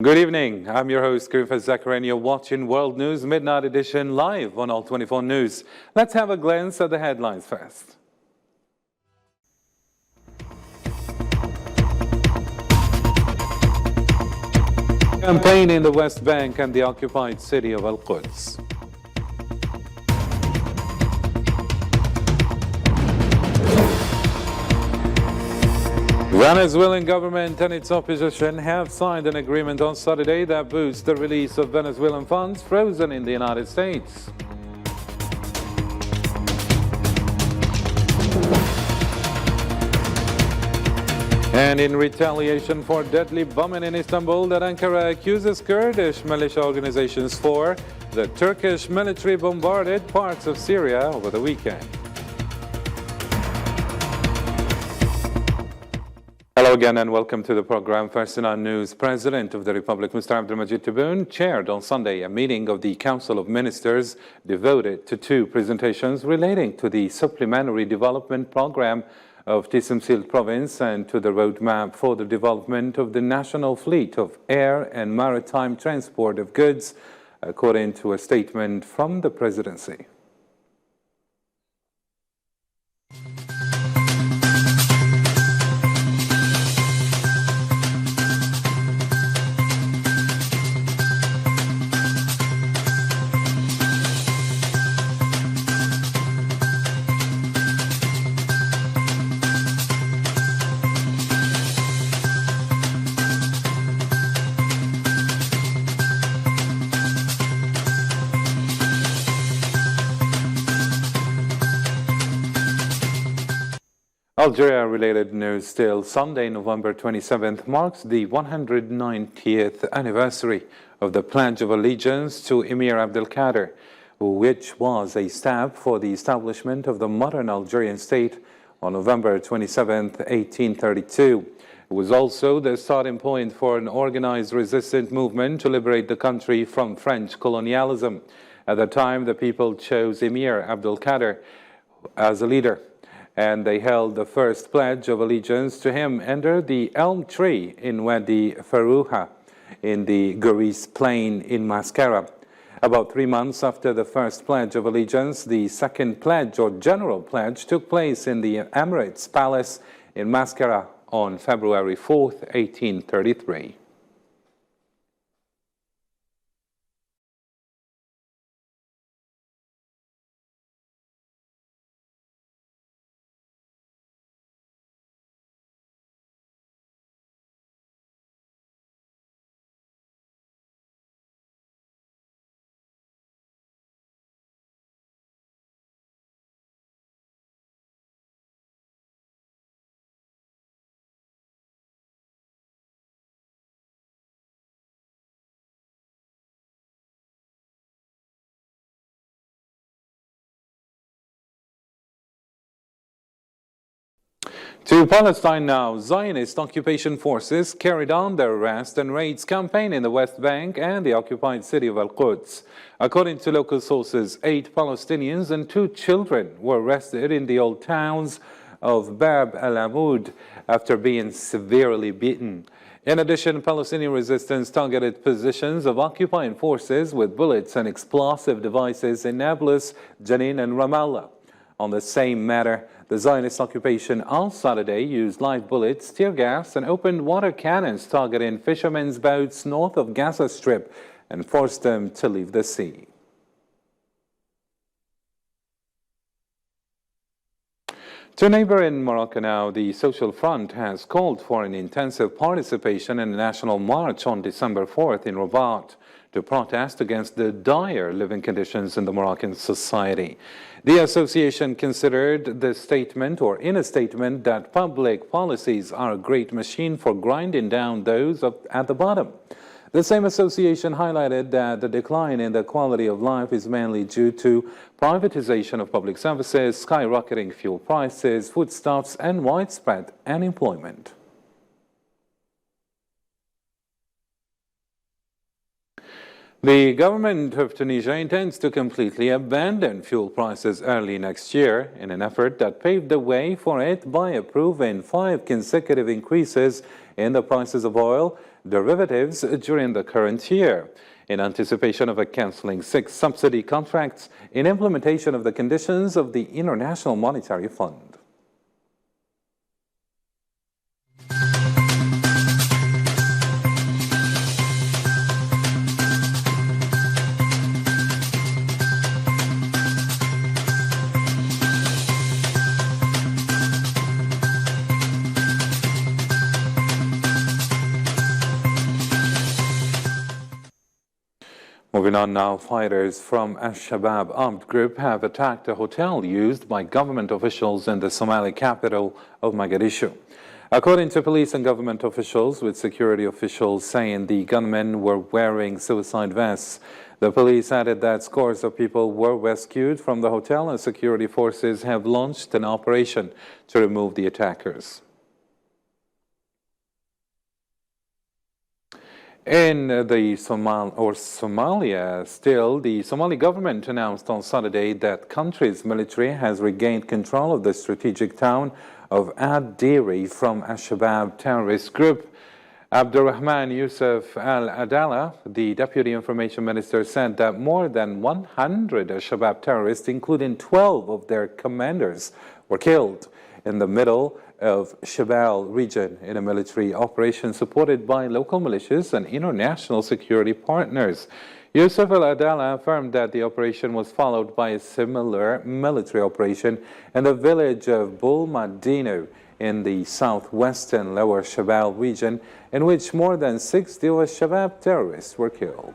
Good evening. I'm your host, Griffith Zachary, and you're watching World News Midnight Edition live on All 24 News. Let's have a glance at the headlines first. Campaign in the West Bank and the occupied city of Al-Quds. Venezuelan government and its opposition have signed an agreement on Saturday that boosts the release of Venezuelan funds frozen in the United States. And in retaliation for deadly bombing in Istanbul that Ankara accuses Kurdish militia organizations for, the Turkish military bombarded parts of Syria over the weekend. Hello again and welcome to the program. First in our news, President of the Republic, Mr. Abdelmajid Tebboune, chaired on Sunday a meeting of the Council of Ministers devoted to two presentations relating to the supplementary development program of Tisimsil province and to the roadmap for the development of the national fleet of air and maritime transport of goods, according to a statement from the presidency. Algeria-related news still. Sunday, November 27th, marks the 190th anniversary of the Pledge of Allegiance to Emir Abdelkader, which was a step for the establishment of the modern Algerian state on November 27th, 1832. It was also the starting point for an organized resistance movement to liberate the country from French colonialism. At the time, the people chose Emir Abdelkader as a leader, and they held the first pledge of allegiance to him under the elm tree in Wadi Farouha in the Gouris plain in Mascara. About 3 months after the first pledge of allegiance, the second pledge or general pledge took place in the Emirates Palace in Mascara on February 4th, 1833. To Palestine now. Zionist occupation forces carried on their arrest and raids campaign in the West Bank and the occupied city of Al-Quds. According to local sources, 8 Palestinians and 2 children were arrested in the old towns of Bab al-Amoud after being severely beaten. In addition, Palestinian resistance targeted positions of occupying forces with bullets and explosive devices in Nablus, Jenin, and Ramallah. On the same matter, the Zionist occupation on Saturday used live bullets, tear gas, and opened water cannons targeting fishermen's boats north of Gaza Strip and forced them to leave the sea. To a neighbor in Morocco now, the Social Front has called for an intensive participation in a national march on December 4th in Rabat to protest against the dire living conditions in the Moroccan society. The association considered the statement, or in a statement, that public policies are a great machine for grinding down those at the bottom. The same association highlighted that the decline in the quality of life is mainly due to privatization of public services, skyrocketing fuel prices, foodstuffs, and widespread unemployment. The government of Tunisia intends to completely abandon fuel prices early next year in an effort that paved the way for it by approving 5 consecutive increases in the prices of oil derivatives during the current year, in anticipation of cancelling 6 subsidy contracts in implementation of the conditions of the International Monetary Fund. Moving on now, fighters from Al-Shabaab armed group have attacked a hotel used by government officials in the Somali capital of Mogadishu. According to police and government officials, with security officials saying the gunmen were wearing suicide vests. The police added that scores of people were rescued from the hotel and security forces have launched an operation to remove the attackers. In the Somalia, still, the Somali government announced on Saturday that country's military has regained control of the strategic town of Ad-Diri from Al-Shabaab terrorist group. Abdurrahman Yusuf Al-Adala, the deputy information minister, said that more than 100 Al-Shabaab terrorists, including 12 of their commanders, were killed in the middle of Shabelle region in a military operation supported by local militias and international security partners. Yusuf al-Adala affirmed that the operation was followed by a similar military operation in the village of Bul Madino in the southwestern Lower Shabelle region, in which more than 60 Shabab terrorists were killed.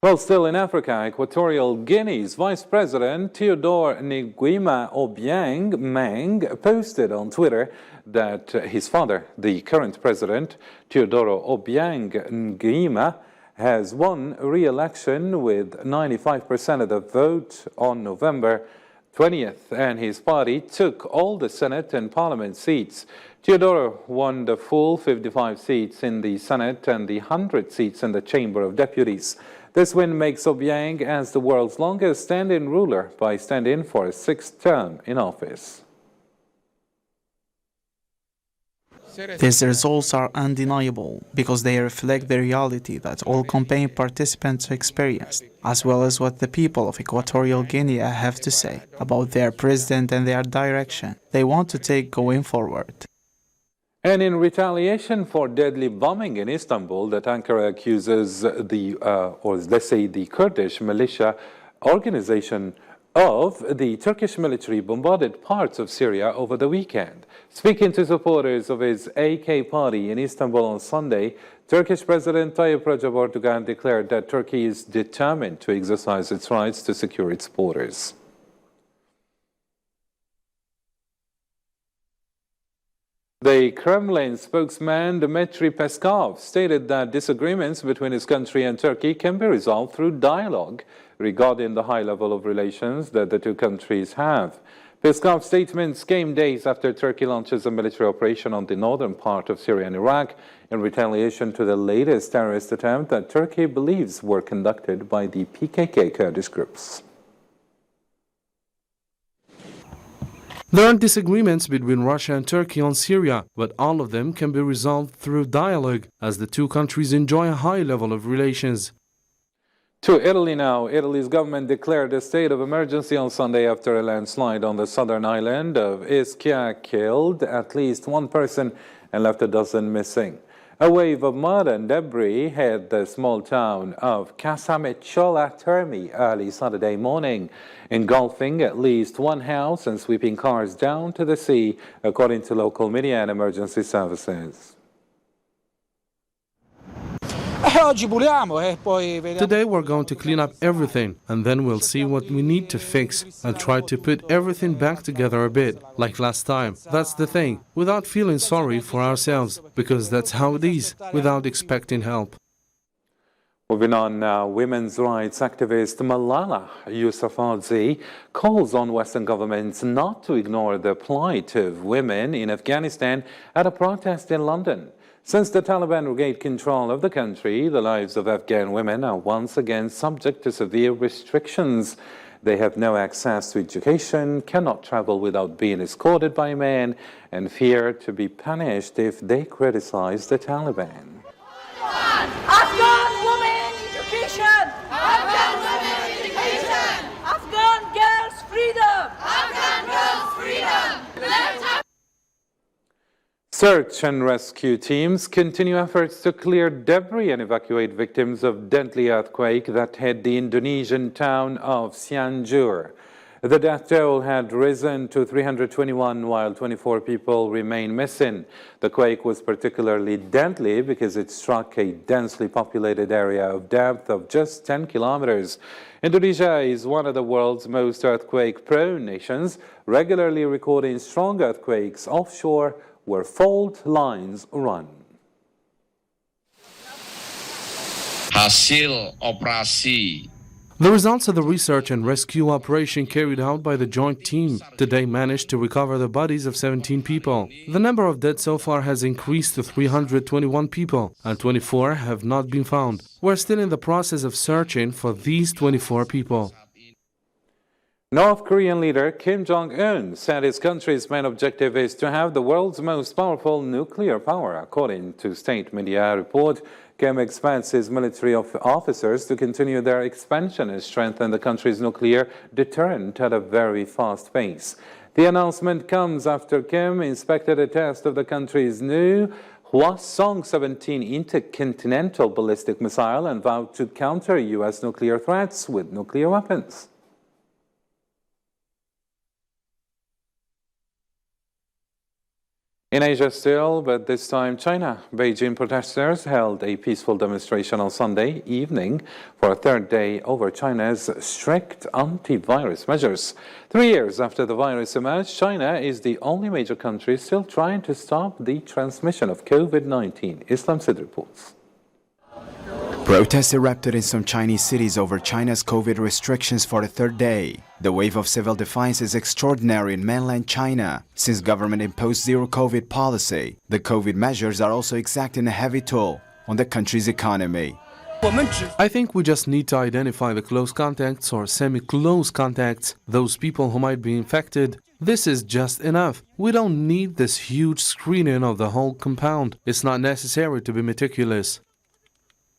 Well, still in Africa, Equatorial Guinea's Vice President Theodore Nguema Obiang Mang posted on Twitter that his father, the current president, Teodoro Obiang Nguema, has won re-election with 95% of the vote on November 20th, and his party took all the Senate and Parliament seats. Teodoro won the full 55 seats in the Senate and the 100 seats in the Chamber of Deputies. This win makes Obiang as the world's longest standing ruler by standing for a 6th term in office. These results are undeniable because they reflect the reality that all campaign participants experienced, as well as what the people of Equatorial Guinea have to say about their president and their direction they want to take going forward. And in retaliation for deadly bombing in Istanbul that Ankara accuses the Kurdish militia organization of, the Turkish military bombarded parts of Syria over the weekend. Speaking to supporters of his AK party in Istanbul on Sunday, Turkish President Tayyip Recep Erdogan declared that Turkey is determined to exercise its rights to secure its borders. The Kremlin spokesman Dmitry Peskov stated that disagreements between his country and Turkey can be resolved through dialogue regarding the high level of relations that the two countries have. Peskov's statements came days after Turkey launches a military operation on the northern part of Syria and Iraq in retaliation to the latest terrorist attempt that Turkey believes were conducted by the PKK Kurdish groups. There are disagreements between Russia and Turkey on Syria, but all of them can be resolved through dialogue, as the two countries enjoy a high level of relations. To Italy now. Italy's government declared a state of emergency on Sunday after a landslide on the southern island of Ischia killed at least one person and left a dozen missing. A wave of mud and debris hit the small town of Casamicciola Terme early Saturday morning, engulfing at least one house and sweeping cars down to the sea, according to local media and emergency services. Today we're going to clean up everything, and then we'll see what we need to fix and try to put everything back together a bit, like last time. That's the thing, without feeling sorry for ourselves, because that's how it is, without expecting help. Moving on now, women's rights activist Malala Yousafzai calls on Western governments not to ignore the plight of women in Afghanistan at a protest in London. Since the Taliban regained control of the country, the lives of Afghan women are once again subject to severe restrictions. They have no access to education, cannot travel without being escorted by men, and fear to be punished if they criticize the Taliban. Afghan women education! Afghan women education! Afghan girls freedom! Afghan girls freedom! Search and rescue teams continue efforts to clear debris and evacuate victims of deadly earthquake that hit the Indonesian town of Cianjur. The death toll had risen to 321 while 24 people remain missing. The quake was particularly deadly because it struck a densely populated area of depth of just 10 kilometers. Indonesia is one of the world's most earthquake-prone nations, regularly recording strong earthquakes offshore where fault lines run. Hasil operasi. The results of the research and rescue operation carried out by the joint team today managed to recover the bodies of 17 people. The number of dead so far has increased to 321 people, and 24 have not been found. We're still in the process of searching for these 24 people. North Korean leader Kim Jong-un said his country's main objective is to have the world's most powerful nuclear power. According to state media report, Kim expects his military officers to continue their expansion and strengthen the country's nuclear deterrent at a very fast pace. The announcement comes after Kim inspected a test of the country's new Hwasong-17 intercontinental ballistic missile and vowed to counter U.S. nuclear threats with nuclear weapons. In Asia still, but this time China, Beijing protesters held a peaceful demonstration on Sunday evening for a third day over China's strict anti-virus measures. 3 years after the virus emerged, China is the only major country still trying to stop the transmission of COVID-19. Islam Sid reports. Protests erupted in some Chinese cities over China's COVID restrictions for the third day. The wave of civil defiance is extraordinary in mainland China. Since government imposed zero-COVID policy, the COVID measures are also exacting a heavy toll on the country's economy. I think we just need to identify the close contacts or semi-close contacts, those people who might be infected. This is just enough. We don't need this huge screening of the whole compound. It's not necessary to be meticulous.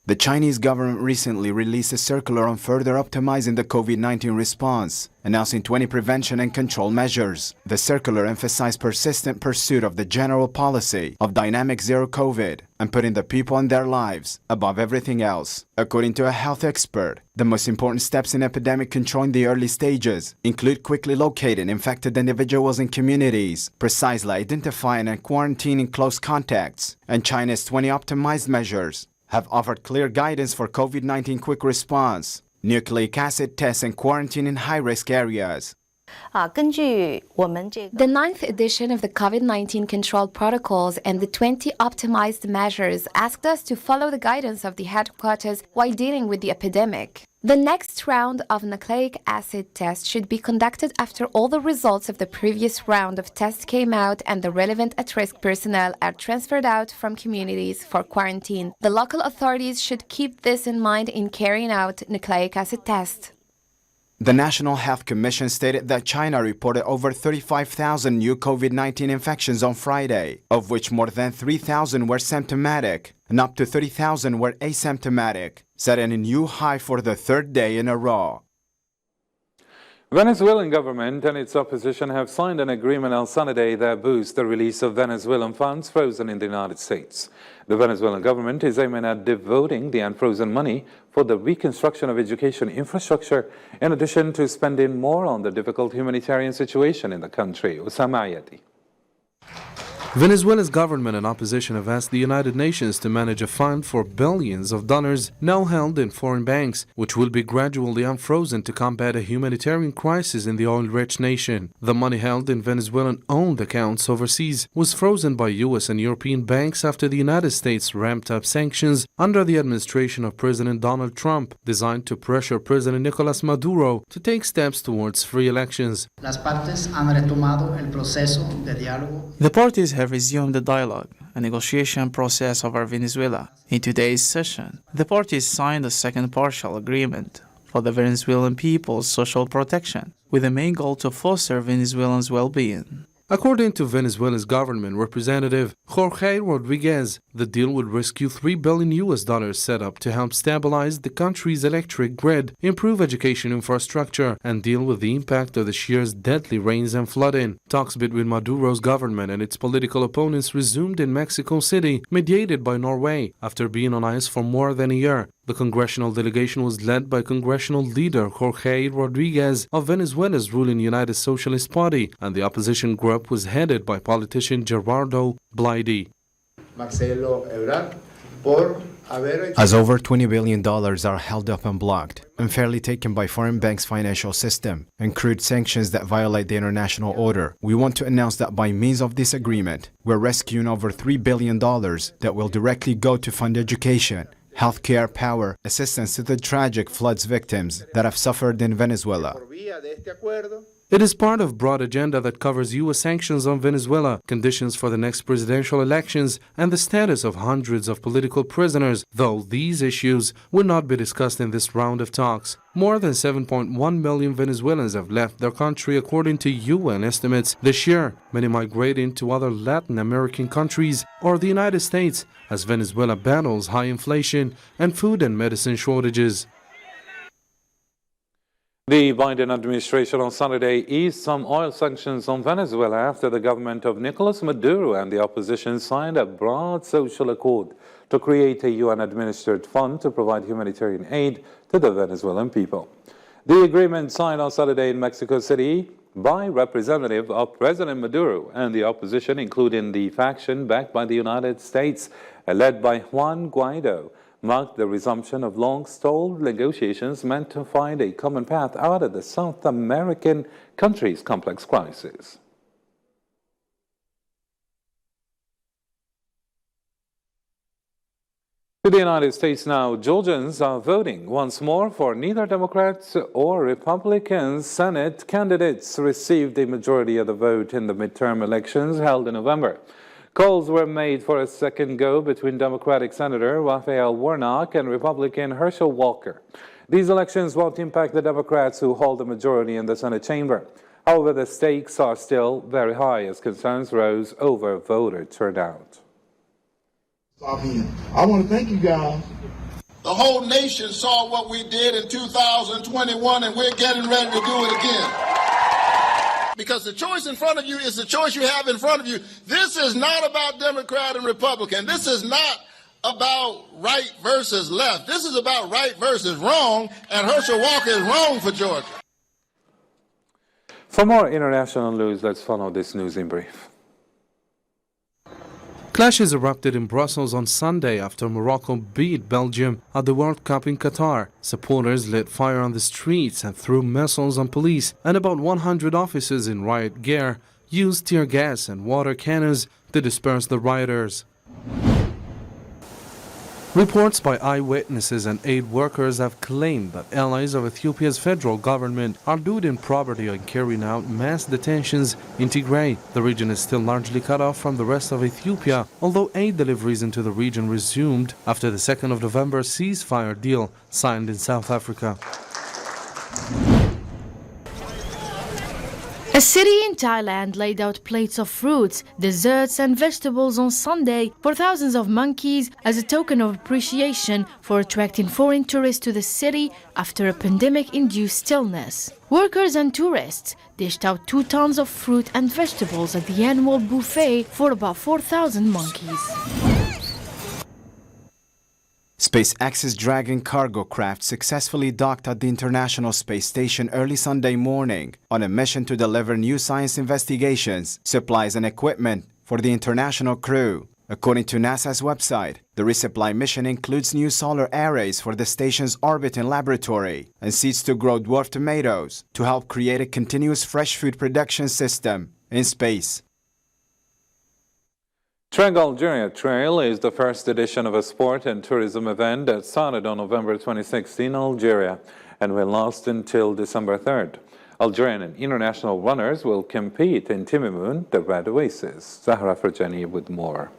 The Chinese government recently released a circular on further optimizing the COVID-19 response, announcing 20 prevention and control measures. The circular emphasized persistent pursuit of the general policy of dynamic zero COVID and putting the people and their lives above everything else. According to a health expert, the most important steps in epidemic control in the early stages include quickly locating infected individuals in communities, precisely identifying and quarantining close contacts, and China's 20 optimized measures have offered clear guidance for COVID-19 quick response, nucleic acid tests and quarantine in high-risk areas. The 9th edition of the COVID-19 control protocols and the 20 optimized measures asked us to follow the guidance of the headquarters while dealing with the epidemic. The next round of nucleic acid tests should be conducted after all the results of the previous round of tests came out and the relevant at-risk personnel are transferred out from communities for quarantine. The local authorities should keep this in mind in carrying out nucleic acid tests. The National Health Commission stated that China reported over 35,000 new COVID-19 infections on Friday, of which more than 3,000 were symptomatic and up to 30,000 were asymptomatic, setting a new high for the third day in a row. Venezuelan government and its opposition have signed an agreement on Sunday that boosts the release of Venezuelan funds frozen in the United States. The Venezuelan government is aiming at devoting the unfrozen money for the reconstruction of education infrastructure, in addition to spending more on the difficult humanitarian situation in the country. Usama Ayati. Venezuela's government and opposition have asked the United Nations to manage a fund for billions of dollars now held in foreign banks, which will be gradually unfrozen to combat a humanitarian crisis in the oil-rich nation. The money held in Venezuelan-owned accounts overseas was frozen by U.S. and European banks after the United States ramped up sanctions under the administration of President Donald Trump, designed to pressure President Nicolas Maduro to take steps towards free elections. Las partes han retomado el proceso de diálogo. The parties have resumed the dialogue, a negotiation process over Venezuela. In today's session, the parties signed a second partial agreement for the Venezuelan people's social protection, with the main goal to foster Venezuelans' well-being. According to Venezuela's government representative Jorge Rodriguez, the deal would rescue $3 billion set up to help stabilize the country's electric grid, improve education infrastructure, and deal with the impact of this year's deadly rains and flooding. Talks between Maduro's government and its political opponents resumed in Mexico City, mediated by Norway, after being on ice for more than a year. The congressional delegation was led by congressional leader Jorge Rodriguez of Venezuela's ruling United Socialist Party, and the opposition group was headed by politician Gerardo Blidy. As over $20 billion are held up and blocked, unfairly taken by foreign banks' financial system, and crude sanctions that violate the international order, we want to announce that by means of this agreement, we're rescuing over $3 billion that will directly go to fund education, healthcare, power, assistance to the tragic floods victims that have suffered in Venezuela. It is part of a broad agenda that covers U.S. sanctions on Venezuela, conditions for the next presidential elections, and the status of hundreds of political prisoners, though these issues will not be discussed in this round of talks. More than 7.1 million Venezuelans have left their country according to UN estimates this year, many migrating to other Latin American countries or the United States, as Venezuela battles high inflation and food and medicine shortages. The Biden administration on Saturday eased some oil sanctions on Venezuela after the government of Nicolas Maduro and the opposition signed a broad social accord to create a UN-administered fund to provide humanitarian aid to the Venezuelan people. The agreement signed on Saturday in Mexico City by representatives of President Maduro and the opposition, including the faction backed by the United States, led by Juan Guaido, marked the resumption of long-stalled negotiations meant to find a common path out of the South American country's complex crisis. To the United States now, Georgians are voting once more for neither Democrats or Republicans. Senate candidates received a majority of the vote in the midterm elections held in November. Calls were made for a second go between Democratic Senator Raphael Warnock and Republican Herschel Walker. These elections won't impact the Democrats who hold the majority in the Senate chamber. However, the stakes are still very high as concerns rose over voter turnout. I want to thank you guys. The whole nation saw what we did in 2021, and we're getting ready to do it again. Because the choice in front of you is the choice you have in front of you. This is not about Democrat and Republican. This is not about right versus left. This is about right versus wrong, and Herschel Walker is wrong for Georgia. For more international news, let's follow this news in brief. Clashes erupted in Brussels on Sunday after Morocco beat Belgium at the World Cup in Qatar. Supporters lit fire on the streets and threw missiles on police, and about 100 officers in riot gear used tear gas and water cannons to disperse the rioters. Reports by eyewitnesses and aid workers have claimed that allies of Ethiopia's federal government are looting property and carrying out mass detentions in Tigray. The region is still largely cut off from the rest of Ethiopia, although aid deliveries into the region resumed after the 2nd of November ceasefire deal signed in South Africa. A city in Thailand laid out plates of fruits, desserts and vegetables on Sunday for thousands of monkeys as a token of appreciation for attracting foreign tourists to the city after a pandemic-induced stillness. Workers and tourists dished out 2 tons of fruit and vegetables at the annual buffet for about 4,000 monkeys. SpaceX's Dragon cargo craft successfully docked at the International Space Station early Sunday morning on a mission to deliver new science investigations, supplies and equipment for the international crew. According to NASA's website, the resupply mission includes new solar arrays for the station's orbit and laboratory and seeds to grow dwarf tomatoes to help create a continuous fresh food production system in space. Trek Algeria Trail is the first edition of a sport and tourism event that started on November 26 in Algeria and will last until December 3rd. Algerian and international runners will compete in Timimoun, the Red Oasis. Zahra Farjani with more.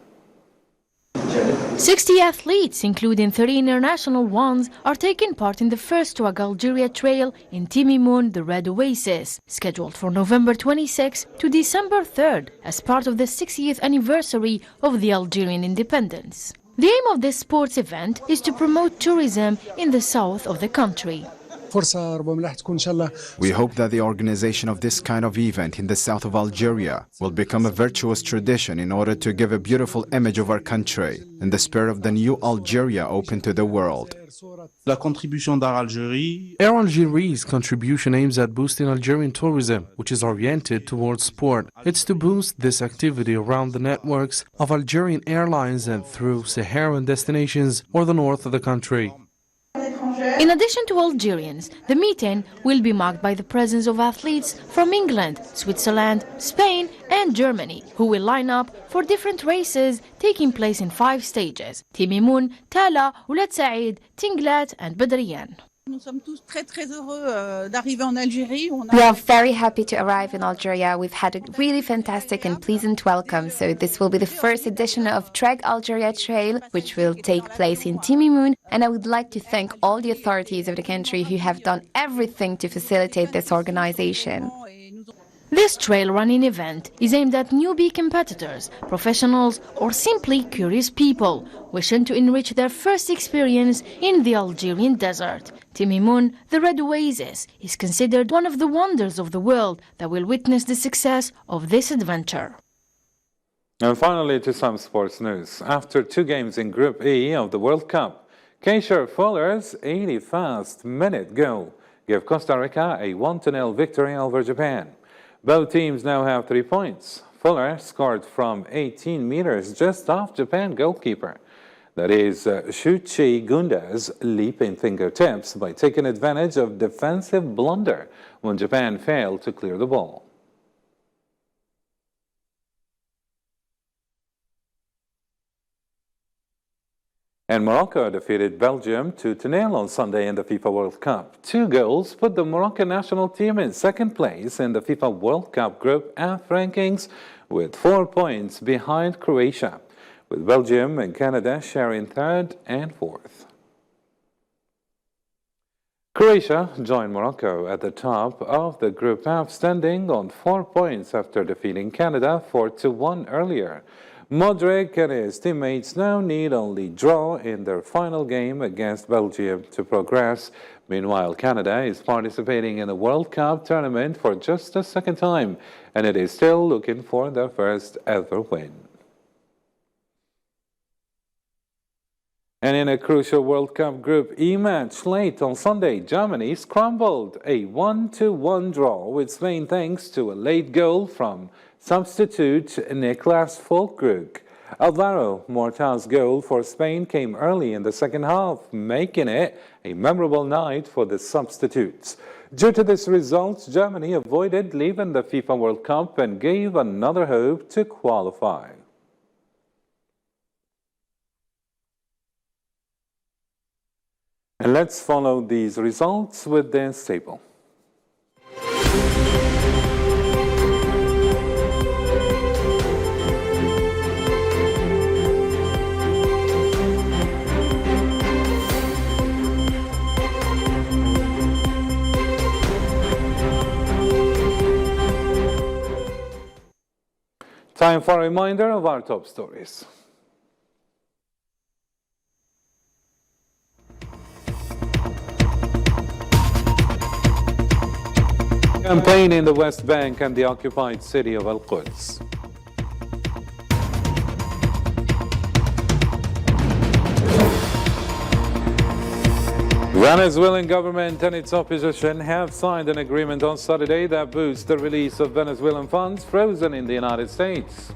60 athletes, including 30 international ones, are taking part in the first Trek Algeria Trail in Timimoun, the Red Oasis, scheduled for November 26 to December 3rd as part of the 60th anniversary of the Algerian independence. The aim of this sports event is to promote tourism in the south of the country. We hope that the organization of this kind of event in the south of Algeria will become a virtuous tradition in order to give a beautiful image of our country in the spirit of the new Algeria open to the world. Air Algérie's contribution aims at boosting Algerian tourism, which is oriented towards sport. It's to boost this activity around the networks of Algerian airlines and through Saharan destinations or the north of the country. In addition to Algerians, the meeting will be marked by the presence of athletes from England, Switzerland, Spain and Germany, who will line up for different races taking place in 5 stages: Timimoun, Tala, Ouled Saïd, Tinglat and Badriyan. We are very happy to arrive in Algeria. We've had a really fantastic and pleasant welcome. So this will be the first edition of Trek Algeria Trail, which will take place in Timimoun. And I would like to thank all the authorities of the country who have done everything to facilitate this organization. This trail running event is aimed at newbie competitors, professionals or simply curious people wishing to enrich their first experience in the Algerian desert. Timimoun, the Red Oasis, is considered one of the wonders of the world that will witness the success of this adventure. And finally, to some sports news. After 2 games in Group E of the World Cup, Keisha Fuller's 81st minute goal gave Costa Rica a 1-0 victory over Japan. Both teams now have 3 points. Fuller scored from 18 meters just off Japan goalkeeper. That is Shuchi Gunda's leaping fingertips by taking advantage of defensive blunder when Japan failed to clear the ball. And Morocco defeated Belgium 2-0 on Sunday in the FIFA World Cup. 2 goals put the Moroccan national team in 2nd place in the FIFA World Cup Group F rankings with 4 points behind Croatia, with Belgium and Canada sharing 3rd and 4th. Croatia joined Morocco at the top of the Group F, standing on 4 points after defeating Canada 4-1 earlier. Modric and his teammates now need only draw in their final game against Belgium to progress. Meanwhile, Canada is participating in the World Cup tournament for just the 2nd time, and it is still looking for their first ever win. And in a crucial World Cup Group E match late on Sunday, Germany scrambled a 1-1 draw with Spain thanks to a late goal from substitute Niklas Füllkrug. Alvaro Morata's goal for Spain came early in the 2nd half, making it a memorable night for the substitutes. Due to this result, Germany avoided leaving the FIFA World Cup and gave another hope to qualify. And let's follow these results with this table. Time for a reminder of our top stories. Campaign in the West Bank and the occupied city of Al-Quds. Venezuelan government and its opposition have signed an agreement on Saturday that boosts the release of Venezuelan funds frozen in the United States.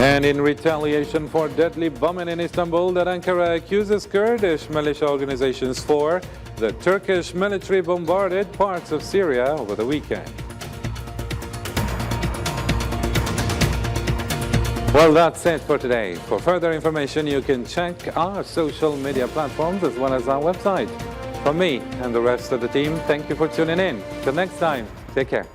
And in retaliation for deadly bombing in Istanbul that Ankara accuses Kurdish militia organizations for, the Turkish military bombarded parts of Syria over the weekend. Well, that's it for today. For further information, you can check our social media platforms as well as our website. From me and the rest of the team, thank you for tuning in. Till next time, take care.